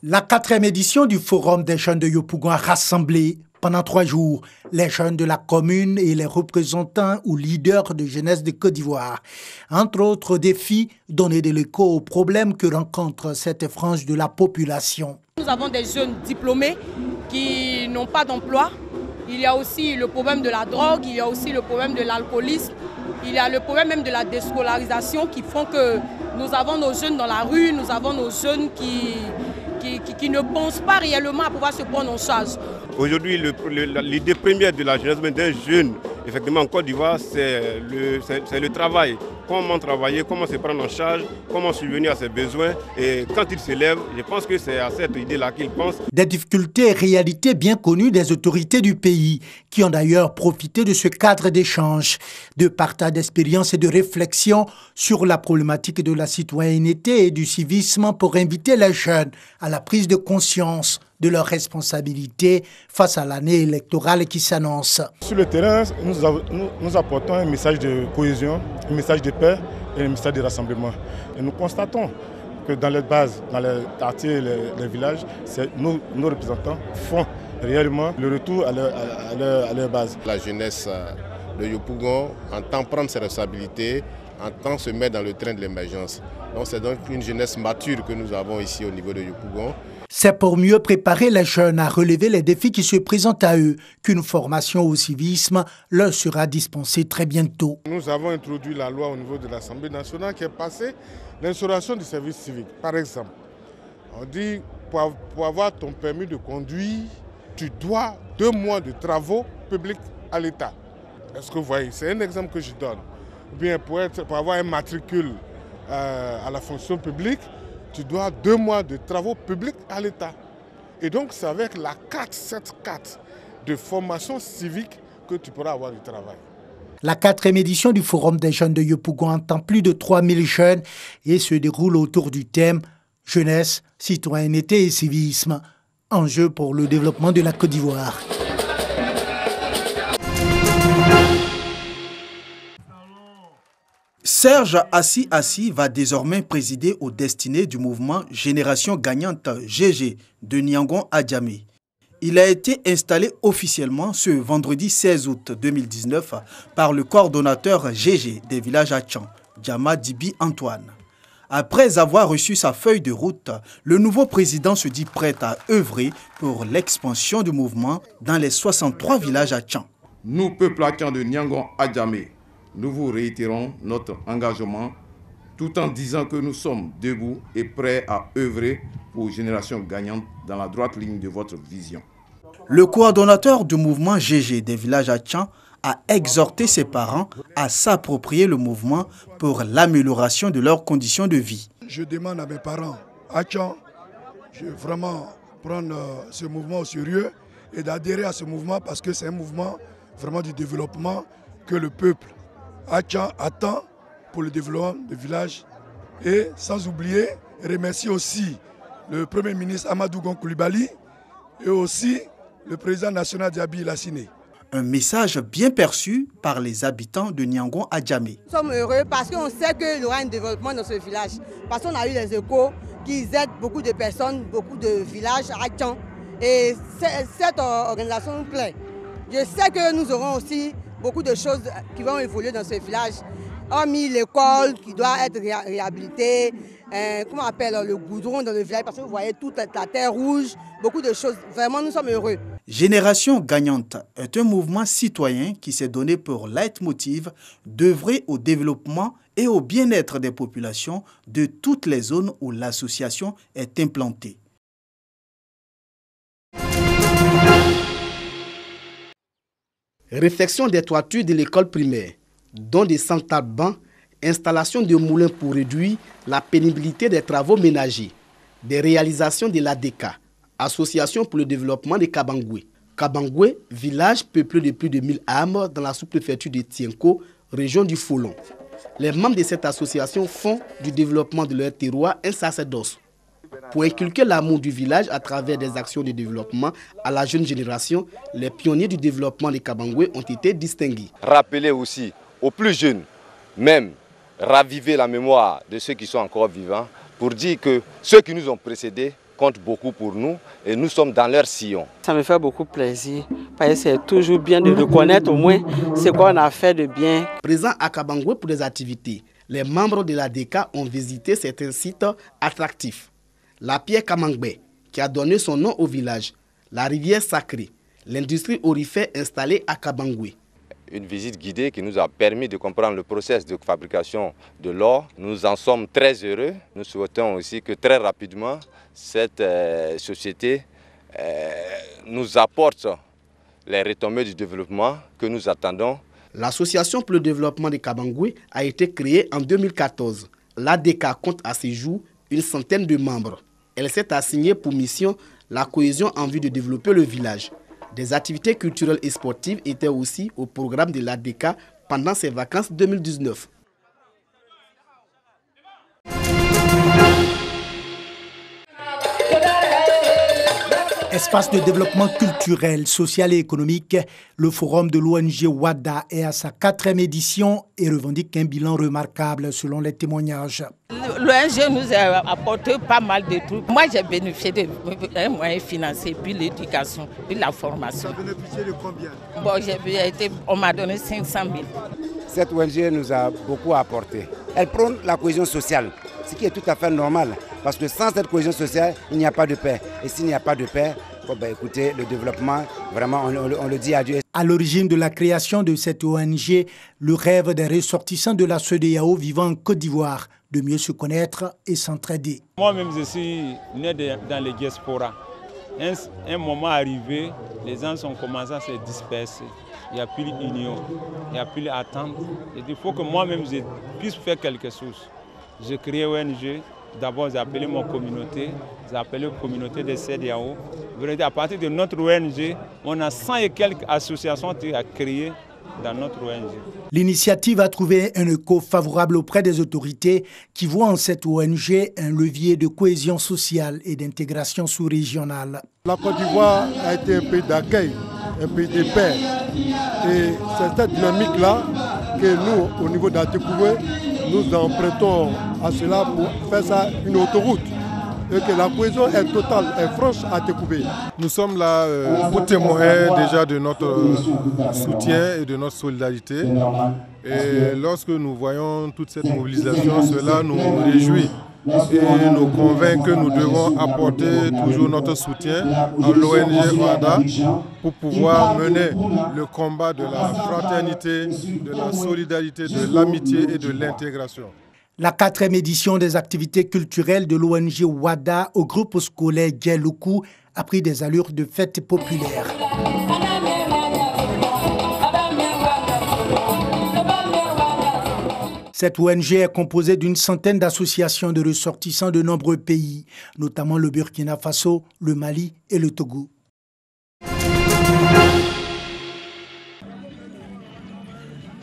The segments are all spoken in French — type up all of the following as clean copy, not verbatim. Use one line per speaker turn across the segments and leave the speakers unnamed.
La 4e édition du Forum des jeunes de Yopougon a rassemblé pendant 3 jours les jeunes de la commune et les représentants ou leaders de jeunesse de Côte d'Ivoire. Entre autres défis, donner de l'écho aux problèmes que rencontre cette frange de la population.
Nous avons des jeunes diplômés qui n'ont pas d'emploi. Il y a aussi le problème de la drogue, il y a aussi le problème de l'alcoolisme. Il y a le problème même de la déscolarisation qui font que nous avons nos jeunes dans la rue, nous avons nos jeunes qui ne pensent pas réellement à pouvoir se prendre en charge.
Aujourd'hui, l'idée première de la jeunesse d'un jeune, effectivement en Côte d'Ivoire, c'est le travail. Comment travailler, comment se prendre en charge, comment subvenir à ses besoins. Et quand il s'élève, je pense que c'est à cette idée-là qu'il pense.
Des difficultés et réalités bien connues des autorités du pays, qui ont d'ailleurs profité de ce cadre d'échange, de partage d'expériences et de réflexion sur la problématique de la citoyenneté et du civisme pour inviter les jeunes à la prise de conscience de leurs responsabilités face à l'année électorale qui s'annonce.
Sur le terrain, nous apportons un message de cohésion, un message de paix et un message de rassemblement. Et nous constatons que dans les bases, dans les quartiers et les villages, nos représentants font réellement le retour à leur base.
La jeunesse de Yopougon entend prendre ses responsabilités, entend se mettre dans le train de l'émergence. Donc c'est donc une jeunesse mature que nous avons ici au niveau de Yopougon.
C'est pour mieux préparer les jeunes à relever les défis qui se présentent à eux qu'une formation au civisme leur sera dispensée très bientôt.
Nous avons introduit la loi au niveau de l'Assemblée nationale qui est passée l'instauration du service civique. Par exemple, on dit pour avoir ton permis de conduire, tu dois 2 mois de travaux publics à l'État. Est-ce que vous voyez? C'est un exemple que je donne. Ou bien pour avoir un matricule à la fonction publique, tu dois 2 mois de travaux publics à l'État. Et donc c'est avec la 474 de formation civique que tu pourras avoir du travail.
La 4e édition du Forum des jeunes de Yopougon entend plus de 3000 jeunes et se déroule autour du thème « Jeunesse, citoyenneté et civisme », enjeu pour le développement de la Côte d'Ivoire. Serge Assi va désormais présider aux destinées du mouvement Génération Gagnante GG de Niangon à Djamé. Il a été installé officiellement ce vendredi 16 août 2019 par le coordonnateur GG des villages à Tchan, Djama Dibi Antoine. Après avoir reçu sa feuille de route, le nouveau président se dit prêt à œuvrer pour l'expansion du mouvement dans les 63 villages à Tchan.
Nous, peuple à Tchan de Niangon à Djamé, nous vous réitérons notre engagement tout en disant que nous sommes debout et prêts à œuvrer pour Génération Gagnante dans la droite ligne de votre vision.
Le coordonnateur du mouvement GG des villages à Tchan a exhorté ses parents à s'approprier le mouvement pour l'amélioration de leurs conditions de vie.
Je demande à mes parents à Tchan de vraiment prendre ce mouvement au sérieux et d'adhérer à ce mouvement parce que c'est un mouvement vraiment du développement que le peuple Tchan attend pour le développement du village. Et sans oublier, remercier aussi le Premier ministre Amadou Gon Coulibaly et aussi le président national Diaby Lassine.
Un message bien perçu par les habitants de Niangon à Djamé.
Nous sommes heureux parce qu'on sait qu'il y aura un développement dans ce village. Parce qu'on a eu les échos qui aident beaucoup de personnes, beaucoup de villages à Tchan. Et cette organisation nous plaît. Je sais que nous aurons aussi beaucoup de choses qui vont évoluer dans ce village. Hormis l'école qui doit être réhabilitée, comment on appelle le goudron dans le village, parce que vous voyez toute la terre rouge, beaucoup de choses. Vraiment, nous sommes heureux.
Génération Gagnante est un mouvement citoyen qui s'est donné pour leitmotiv d'œuvrer au développement et au bien-être des populations de toutes les zones où l'association est implantée.
Réfection des toitures de l'école primaire, dont des centres bancs, installation de moulins pour réduire la pénibilité des travaux ménagers, des réalisations de l'ADECA, Association pour le développement de Kabangoué. Kabangoué, village peuplé de plus de 1000 âmes dans la sous-préfecture de Tienko, région du Folon. Les membres de cette association font du développement de leur terroir un sacerdoce. Pour inculquer l'amour du village à travers des actions de développement à la jeune génération, les pionniers du développement de Kabangoué ont été distingués.
Rappeler aussi aux plus jeunes, même raviver la mémoire de ceux qui sont encore vivants, pour dire que ceux qui nous ont précédés comptent beaucoup pour nous et nous sommes dans leur sillon.
Ça me fait beaucoup plaisir parce que c'est toujours bien de reconnaître au moins ce qu'on a fait de bien.
Présent à Kabangoué pour des activités, les membres de l'ADECA ont visité certains sites attractifs. La pierre Kamangbe, qui a donné son nom au village, la rivière sacrée, l'industrie aurifère installée à Kabangoué.
Une visite guidée qui nous a permis de comprendre le processus de fabrication de l'or. Nous en sommes très heureux. Nous souhaitons aussi que très rapidement, cette société nous apporte les retombées du développement que nous attendons.
L'association pour le développement de Kabangoué a été créée en 2014. L'ADECA compte à ce jour une centaine de membres. Elle s'est assignée pour mission la cohésion en vue de développer le village. Des activités culturelles et sportives étaient aussi au programme de l'ADECA pendant ses vacances 2019.
Espace de développement culturel, social et économique, le forum de l'ONG WADA est à sa 4e édition et revendique un bilan remarquable selon les témoignages.
L'ONG nous a apporté pas mal de trucs. Moi, j'ai bénéficié d'un moyen financier, puis l'éducation, puis la formation.
Vous avez bénéficié de combien?
Bon, on m'a donné 500 000.
Cette ONG nous a beaucoup apporté. Elle prône la cohésion sociale, ce qui est tout à fait normal. Parce que sans cette cohésion sociale, il n'y a pas de paix. Et s'il n'y a pas de paix, bon ben écoutez, le développement, vraiment, on le dit à Dieu.
À l'origine de la création de cette ONG, le rêve des ressortissants de la CEDEAO vivant en Côte d'Ivoire, de mieux se connaître et s'entraider.
Moi-même, je suis né dans les diasporas. Un moment arrivé, les gens ont commencé à se disperser. Il n'y a plus d'union, il n'y a plus d'attente. Il faut que moi-même, je puisse faire quelque chose. J'ai créé ONG. D'abord, j'ai appelé mon communauté, j'ai appelé la communauté de CEDEAO. À partir de notre ONG, on a 100 et quelques associations à créer dans notre ONG.
L'initiative a trouvé un écho favorable auprès des autorités qui voient en cette ONG un levier de cohésion sociale et d'intégration sous-régionale.
La Côte d'Ivoire a été un pays d'accueil, un pays de paix. Et c'est cette dynamique-là que nous, au niveau d'Atekoué, nous empruntons à cela pour faire ça une autoroute. Et que la cohésion est totale, est franche à Tekoué.
Nous sommes là pour témoigner déjà de notre soutien et de notre solidarité. Et lorsque nous voyons toute cette mobilisation, cela nous réjouit et nous convainc que nous devons apporter toujours notre soutien à l'ONG WADA pour pouvoir mener le combat de la fraternité, de la solidarité, de l'amitié et de l'intégration.
La 4e édition des activités culturelles de l'ONG WADA au groupe scolaire Djeloukou a pris des allures de fête populaire. Cette ONG est composée d'une centaine d'associations de ressortissants de nombreux pays, notamment le Burkina Faso, le Mali et le Togo.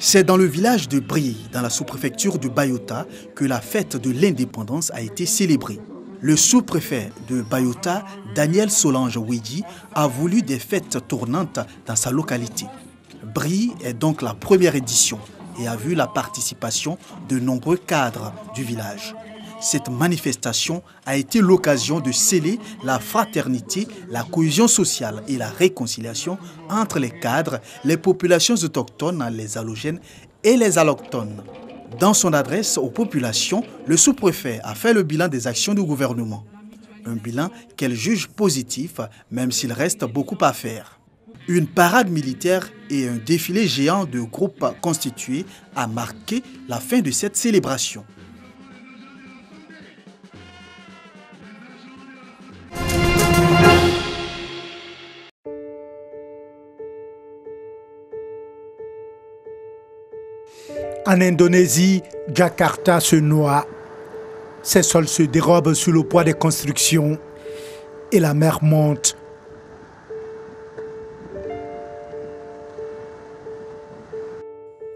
C'est dans le village de Brie, dans la sous-préfecture de Bayota, que la fête de l'indépendance a été célébrée. Le sous-préfet de Bayota, Daniel Solange Ouidji, a voulu des fêtes tournantes dans sa localité. Brie est donc la première édition et a vu la participation de nombreux cadres du village. Cette manifestation a été l'occasion de sceller la fraternité, la cohésion sociale et la réconciliation entre les cadres, les populations autochtones, les allogènes et les allochtones. Dans son adresse aux populations, le sous-préfet a fait le bilan des actions du gouvernement. Un bilan qu'elle juge positif, même s'il reste beaucoup à faire. Une parade militaire et un défilé géant de groupes constitués a marqué la fin de cette célébration. En Indonésie, Jakarta se noie. Ses sols se dérobent sous le poids des constructions et la mer monte.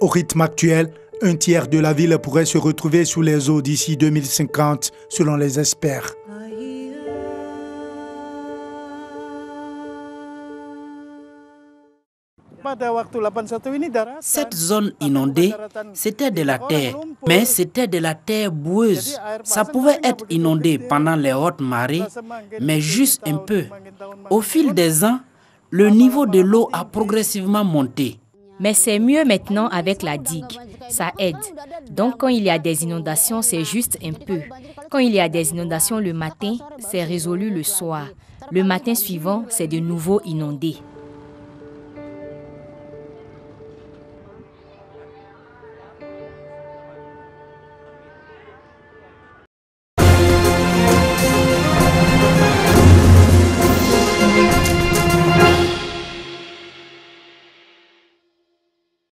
Au rythme actuel, un tiers de la ville pourrait se retrouver sous les eaux d'ici 2050, selon les experts.
Cette zone inondée, c'était de la terre, mais c'était de la terre boueuse. Ça pouvait être inondé pendant les hautes marées, mais juste un peu. Au fil des ans, le niveau de l'eau a progressivement monté.
Mais c'est mieux maintenant avec la digue, ça aide. Donc quand il y a des inondations, c'est juste un peu. Quand il y a des inondations le matin, c'est résolu le soir. Le matin suivant, c'est de nouveau inondé.